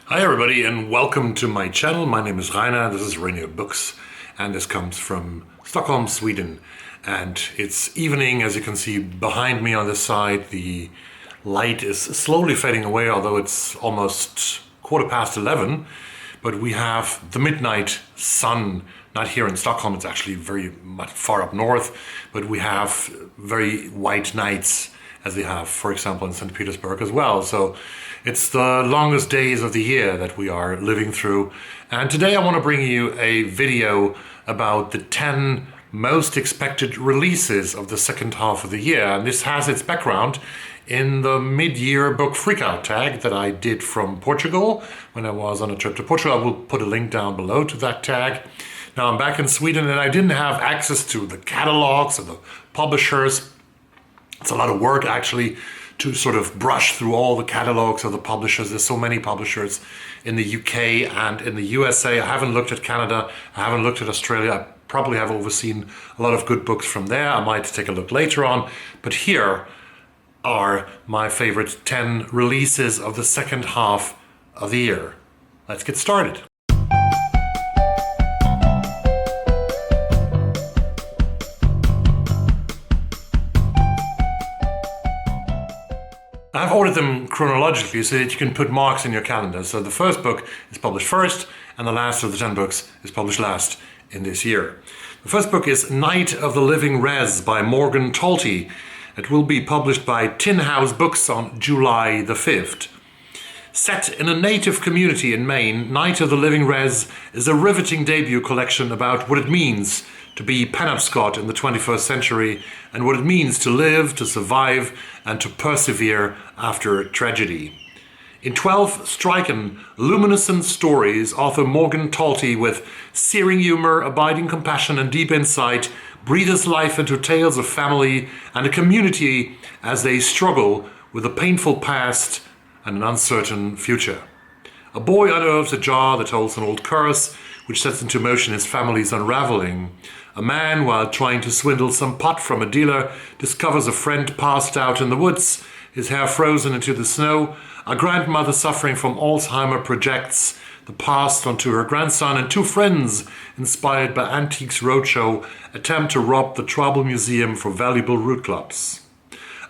Hi everybody and welcome to my channel. My name is Reine, this is Reine Books, and this comes from Stockholm, Sweden. And it's evening, as you can see behind me on this side. The light is slowly fading away, although it's almost 11:15. But we have the midnight sun, not here in Stockholm, it's actually very much far up north, but we have very white nights, as they have, for example, in St. Petersburg as well. So it's the longest days of the year that we are living through. And today I want to bring you a video about the 10 most expected releases of the second half of the year. And this has its background in the mid-year book freakout tag that I did from Portugal when I was on a trip to Portugal. I will put a link down below to that tag. Now I'm back in Sweden and I didn't have access to the catalogs of the publishers. It's a lot of work actually to sort of brush through all the catalogs of the publishers. There's so many publishers in the UK and in the USA. I haven't looked at Canada. I haven't looked at Australia. I probably have overseen a lot of good books from there. I might take a look later on. But here are my favorite 10 releases of the second half of the year. Let's get started. I've ordered them chronologically so that you can put marks in your calendar. So the first book is published first, and the last of the 10 books is published last in this year. The first book is Night of the Living Res by Morgan Talty. It will be published by Tin House Books on July the 5th. Set in a native community in Maine, Night of the Living Res is a riveting debut collection about what it means to be Penobscot in the 21st century and what it means to live, to survive, and to persevere after tragedy. In 12 striking, luminescent stories, author Morgan Talty, with searing humor, abiding compassion, and deep insight, breathes life into tales of family and a community as they struggle with a painful past and an uncertain future. A boy unearths a jar that holds an old curse, which sets into motion his family's unraveling. A man, while trying to swindle some pot from a dealer, discovers a friend passed out in the woods, his hair frozen into the snow. A grandmother suffering from Alzheimer projects the past onto her grandson, and two friends, inspired by Antiques Roadshow, attempt to rob the Tribal Museum for valuable root clubs.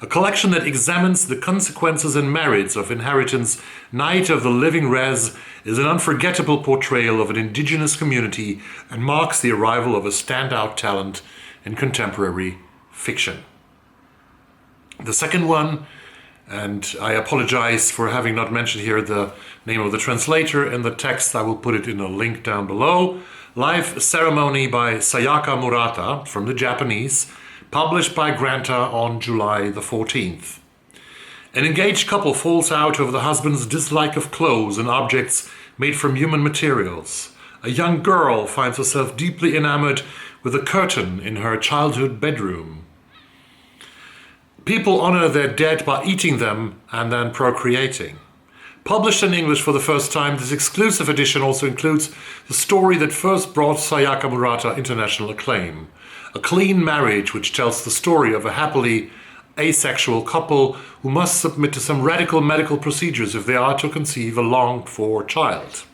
A collection that examines the consequences and merits of inheritance, Night of the Living Res is an unforgettable portrayal of an indigenous community and marks the arrival of a standout talent in contemporary fiction. The second one, and I apologize for having not mentioned here the name of the translator in the text, I will put it in a link down below. Life Ceremony by Sayaka Murata from the Japanese, published by Granta on July the 14th. An engaged couple falls out over the husband's dislike of clothes and objects made from human materials. A young girl finds herself deeply enamored with a curtain in her childhood bedroom. People honor their dead by eating them and then procreating. Published in English for the first time, this exclusive edition also includes the story that first brought Sayaka Murata international acclaim. A Clean Marriage, which tells the story of a happily asexual couple who must submit to some radical medical procedures if they are to conceive a longed-for child.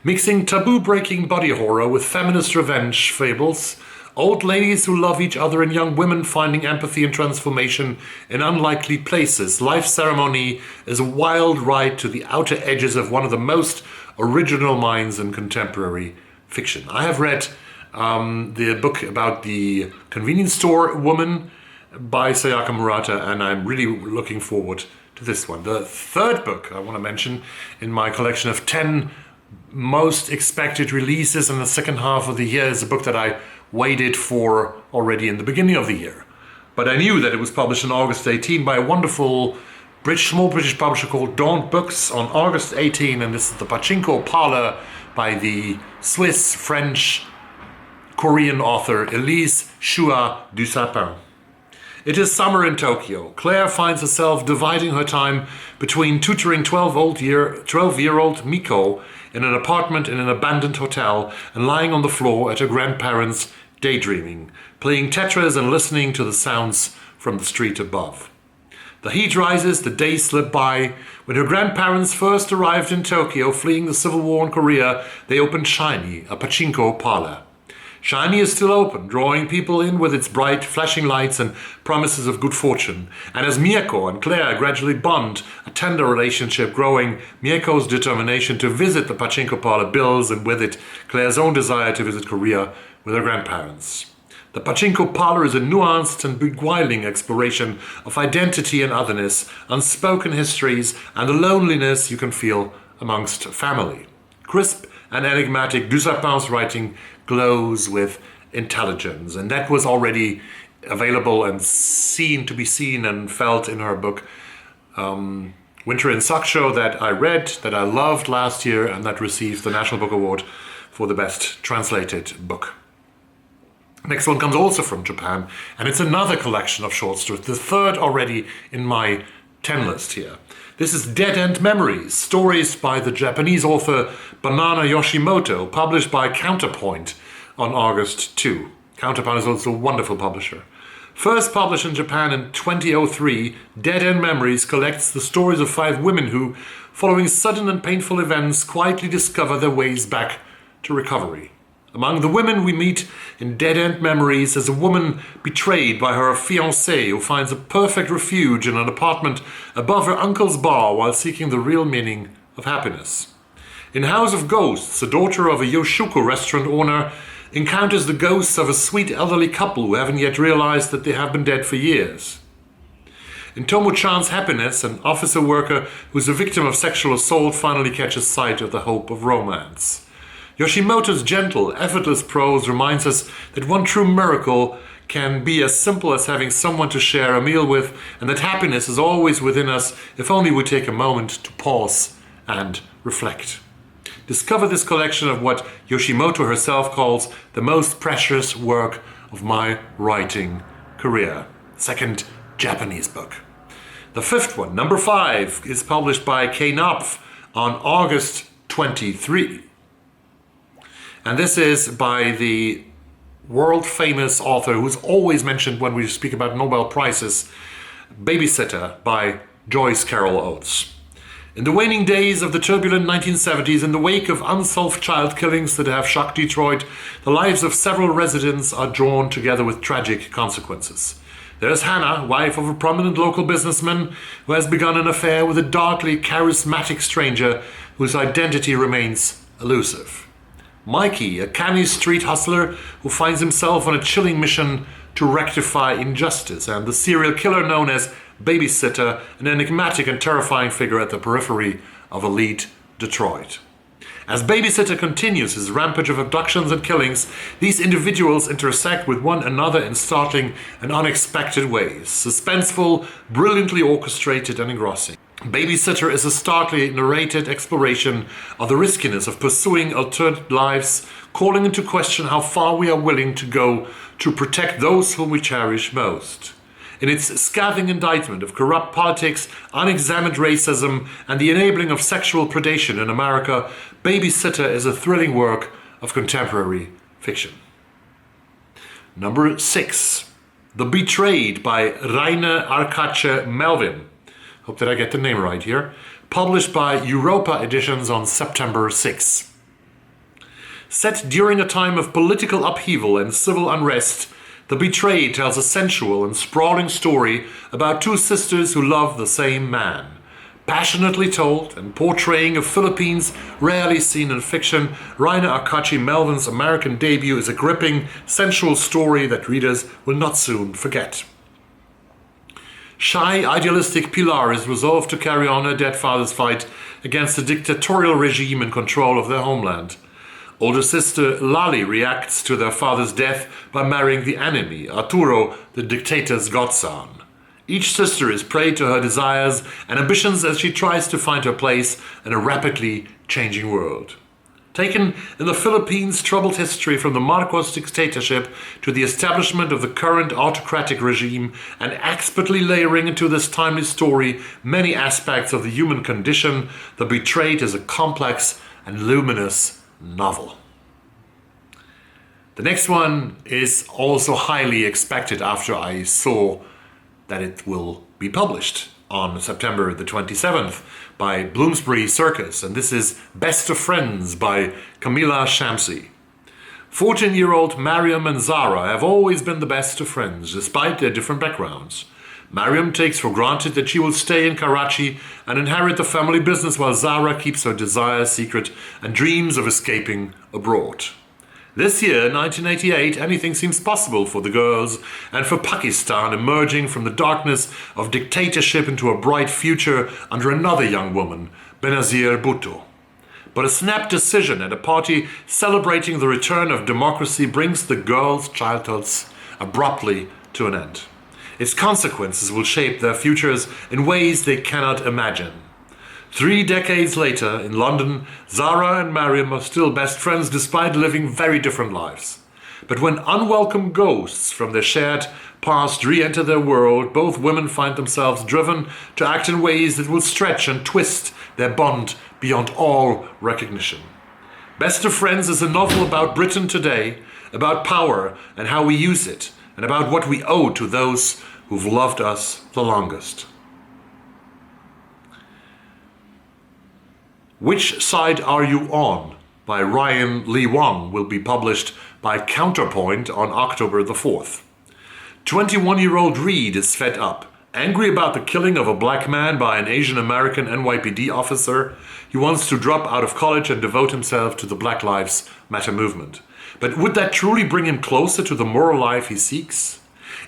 Mixing taboo-breaking body horror with feminist revenge fables, old ladies who love each other and young women finding empathy and transformation in unlikely places, Life Ceremony is a wild ride to the outer edges of one of the most original minds in contemporary fiction. I have read the book about the convenience store woman by Sayaka Murata, and I'm really looking forward to this one. The third book I want to mention in my collection of 10 most expected releases in the second half of the year is a book that I waited for already in the beginning of the year. But I knew that it was published on August 18 by a wonderful small British publisher called Daunt Books on August 18, and this is the Pachinko Parlour by the Swiss, French, Korean author Elise Shua Dusapin. It is summer in Tokyo. Claire finds herself dividing her time between tutoring 12-year-old Miko in an apartment in an abandoned hotel and lying on the floor at her grandparents' daydreaming, playing Tetris and listening to the sounds from the street above. The heat rises, the days slip by When her grandparents first arrived in Tokyo, fleeing the civil war in Korea, they opened Shiny, a Pachinko parlor. Shiny is still open, drawing people in with its bright, flashing lights and promises of good fortune. And as Mieko and Claire gradually bond, a tender relationship growing, Mieko's determination to visit the Pachinko parlor builds, and with it, Claire's own desire to visit Korea with her grandparents. The Pachinko parlor is a nuanced and beguiling exploration of identity and otherness, unspoken histories, and the loneliness you can feel amongst family. Crisp and enigmatic, Dusapin's writing glows with intelligence, and that was already available and to be seen and felt in her book Winter in Saksho, that I read, that I loved last year, and that received the National Book Award for the best translated book. Next one comes also from Japan, and it's another collection of short stories, the third already in my 10 list here. This is Dead End Memories, stories by the Japanese author Banana Yoshimoto, published by Counterpoint on August 2. Counterpoint is also a wonderful publisher. First published in Japan in 2003, Dead End Memories collects the stories of 5 women who, following sudden and painful events, quietly discover their ways back to recovery. Among the women we meet in Dead End Memories is a woman betrayed by her fiancé who finds a perfect refuge in an apartment above her uncle's bar while seeking the real meaning of happiness. In House of Ghosts, the daughter of a Yoshuko restaurant owner encounters the ghosts of a sweet elderly couple who haven't yet realized that they have been dead for years. In Tomo-chan's Happiness, an officer worker who is a victim of sexual assault finally catches sight of the hope of romance. Yoshimoto's gentle, effortless prose reminds us that one true miracle can be as simple as having someone to share a meal with, and that happiness is always within us if only we take a moment to pause and reflect. Discover this collection of what Yoshimoto herself calls the most precious work of my writing career. Second Japanese book. The fifth one, number 5, is published by Knopf on August 23. And this is by the world-famous author who's always mentioned when we speak about Nobel Prizes, Babysitter by Joyce Carol Oates. In the waning days of the turbulent 1970s, in the wake of unsolved child killings that have shocked Detroit, the lives of several residents are drawn together with tragic consequences. There's Hannah, wife of a prominent local businessman who has begun an affair with a darkly charismatic stranger whose identity remains elusive. Mikey, a canny street hustler who finds himself on a chilling mission to rectify injustice, and the serial killer known as Babysitter, an enigmatic and terrifying figure at the periphery of elite Detroit. As Babysitter continues his rampage of abductions and killings, these individuals intersect with one another in startling and unexpected ways, suspenseful, brilliantly orchestrated and engrossing. Babysitter is a starkly narrated exploration of the riskiness of pursuing alternate lives, calling into question how far we are willing to go to protect those whom we cherish most. In its scathing indictment of corrupt politics, unexamined racism, and the enabling of sexual predation in America, Babysitter is a thrilling work of contemporary fiction. Number 6, The Betrayed by Reine, Arcache, Melvin. Hope that I get the name right here. Published by Europa Editions on September 6. Set during a time of political upheaval and civil unrest, The Betrayed tells a sensual and sprawling story about 2 sisters who love the same man. Passionately told and portraying a Philippines rarely seen in fiction, Reine Arcache Melvin's American debut is a gripping, sensual story that readers will not soon forget. Shy, idealistic Pilar is resolved to carry on her dead father's fight against the dictatorial regime in control of their homeland. Older sister Lali reacts to their father's death by marrying the enemy, Arturo, the dictator's godson. Each sister is prey to her desires and ambitions as she tries to find her place in a rapidly changing world. Taken in the Philippines' troubled history from the Marcos dictatorship to the establishment of the current autocratic regime, and expertly layering into this timely story many aspects of the human condition, The Betrayed is a complex and luminous novel. The next one is also highly expected after I saw that it will be published. on September the 27th by Bloomsbury Circus, and this is Best of Friends by Kamila Shamsie. 14-year-old Mariam and Zara have always been the best of friends, despite their different backgrounds. Mariam takes for granted that she will stay in Karachi and inherit the family business, while Zara keeps her desires secret and dreams of escaping abroad. This year, 1988, anything seems possible for the girls and for Pakistan emerging from the darkness of dictatorship into a bright future under another young woman, Benazir Bhutto. But a snap decision at a party celebrating the return of democracy brings the girls' childhoods abruptly to an end. Its consequences will shape their futures in ways they cannot imagine. 3 decades later, in London, Zara and Mariam are still best friends despite living very different lives. But when unwelcome ghosts from their shared past re-enter their world, both women find themselves driven to act in ways that will stretch and twist their bond beyond all recognition. Best of Friends is a novel about Britain today, about power and how we use it, and about what we owe to those who've loved us the longest. Which Side Are You On? By Ryan Lee Wong will be published by Counterpoint on October the 4th. 21-year-old Reed is fed up. Angry about the killing of a black man by an Asian American NYPD officer, he wants to drop out of college and devote himself to the Black Lives Matter movement. But would that truly bring him closer to the moral life he seeks?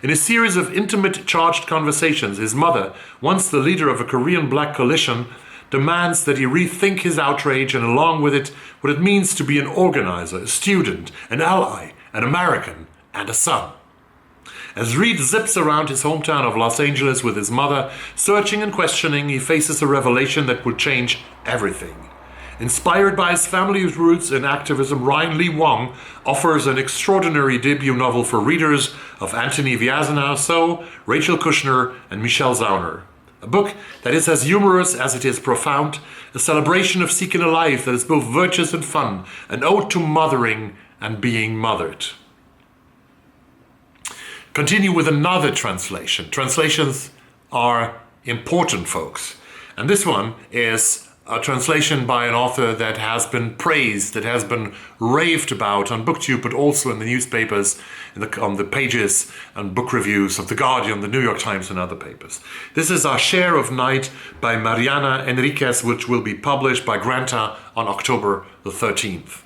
In a series of intimate, charged conversations, his mother, once the leader of a Korean black coalition, demands that he rethink his outrage and along with it what it means to be an organizer, a student, an ally, an American, and a son. As Reed zips around his hometown of Los Angeles with his mother, searching and questioning, he faces a revelation that will change everything. Inspired by his family's roots in activism, Ryan Lee Wong offers an extraordinary debut novel for readers of Anthony Viazana, Rachel Kushner, and Michelle Zauner. A book that is as humorous as it is profound, a celebration of seeking a life that is both virtuous and fun, an ode to mothering and being mothered. Continue with another translation. Translations are important, folks. And this one is a translation by an author that has been praised, that has been raved about on BookTube, but also in the newspapers, on the pages and book reviews of The Guardian, The New York Times, and other papers. This is Our Share of Night by Mariana Enriquez, which will be published by Granta on October the 13th.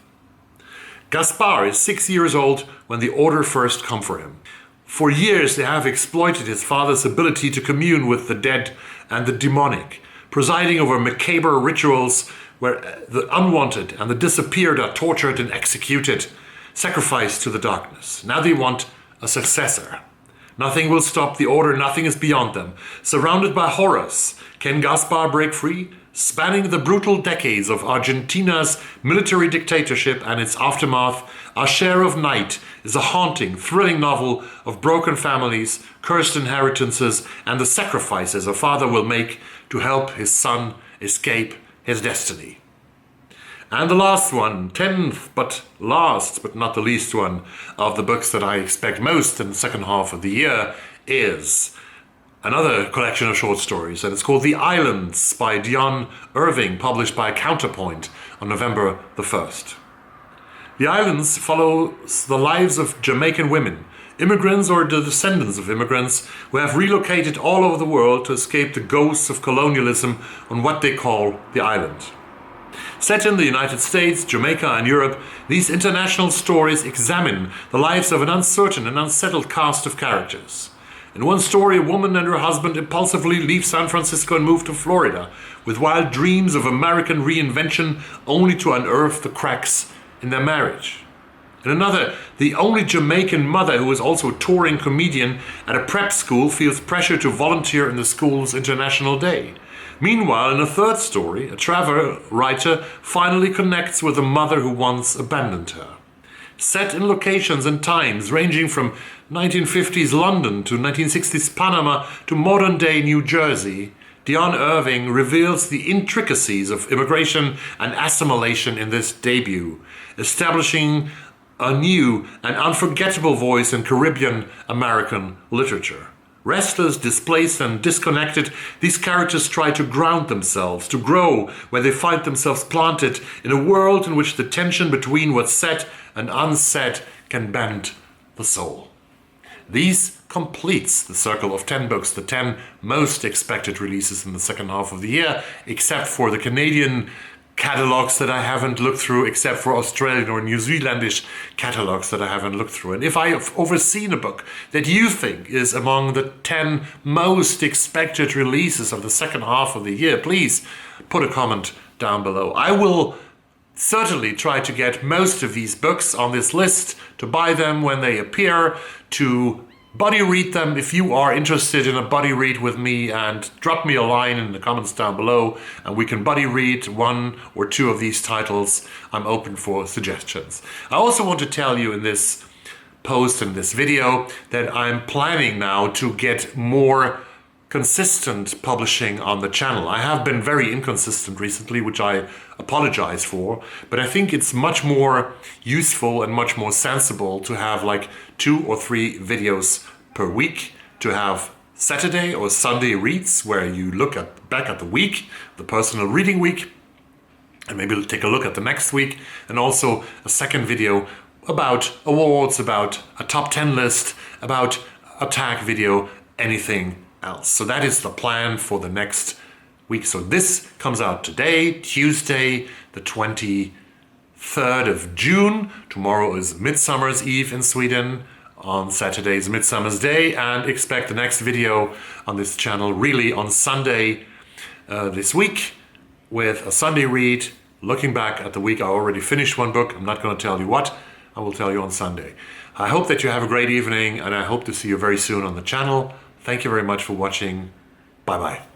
Gaspar is 6 years old when the order first come for him. For years they have exploited his father's ability to commune with the dead and the demonic, presiding over macabre rituals where the unwanted and the disappeared are tortured and executed, sacrificed to the darkness. Now they want a successor. Nothing will stop the order, nothing is beyond them. Surrounded by horrors, can Gaspar break free? Spanning the brutal decades of Argentina's military dictatorship and its aftermath, Our Share of Night is a haunting, thrilling novel of broken families, cursed inheritances, and the sacrifices a father will make to help his son escape his destiny. And the last one, 10th but last but not the least one of the books that I expect most in the second half of the year is another collection of short stories, and it's called The Islands by Dion Irving, published by Counterpoint on November the 1st. The Islands follows the lives of Jamaican women, immigrants or the descendants of immigrants who have relocated all over the world to escape the ghosts of colonialism on what they call the island. Set in the United States, Jamaica, and Europe, these international stories examine the lives of an uncertain and unsettled cast of characters. In one story, a woman and her husband impulsively leave San Francisco and move to Florida, with wild dreams of American reinvention only to unearth the cracks in their marriage. In another, the only Jamaican mother who is also a touring comedian at a prep school feels pressure to volunteer in the school's International Day. Meanwhile, in a third story, a travel writer finally connects with a mother who once abandoned her. Set in locations and times ranging from 1950s London to 1960s Panama to modern-day New Jersey, Dion Irving reveals the intricacies of immigration and assimilation in this debut, establishing a new and unforgettable voice in Caribbean American literature. Restless, displaced, and disconnected, these characters try to ground themselves, to grow where they find themselves planted in a world in which the tension between what's said and unsaid can bend the soul. These completes the circle of 10 books, the 10 most expected releases in the second half of the year, except for the Canadian catalogs that I haven't looked through, except for Australian or New Zealandish catalogs that I haven't looked through. And if I have overseen a book that you think is among the 10 most expected releases of the second half of the year, please put a comment down below. I will certainly try to get most of these books on this list, to buy them when they appear, to buddy read them if you are interested in a buddy read with me, and drop me a line in the comments down below and we can buddy read one or two of these titles. I'm open for suggestions. I also want to tell you in this post and this video that I'm planning now to get more consistent publishing on the channel. I have been very inconsistent recently, which I apologize for, but I think it's much more useful and much more sensible to have like 2 or 3 videos per week, to have Saturday or Sunday reads where you look back at the week, the personal reading week, and maybe take a look at the next week, and also a second video about awards, about a top 10 list, about a tag video, anything else. So that is the plan for the next week. So this comes out today, Tuesday, the 23rd of June. Tomorrow is Midsummer's Eve in Sweden. On Saturday is Midsummer's Day, and expect the next video on this channel really on Sunday this week, with a Sunday read, looking back at the week. I already finished one book. I'm not going to tell you what. I will tell you on Sunday. I hope that you have a great evening, and I hope to see you very soon on the channel. Thank you very much for watching. Bye-bye.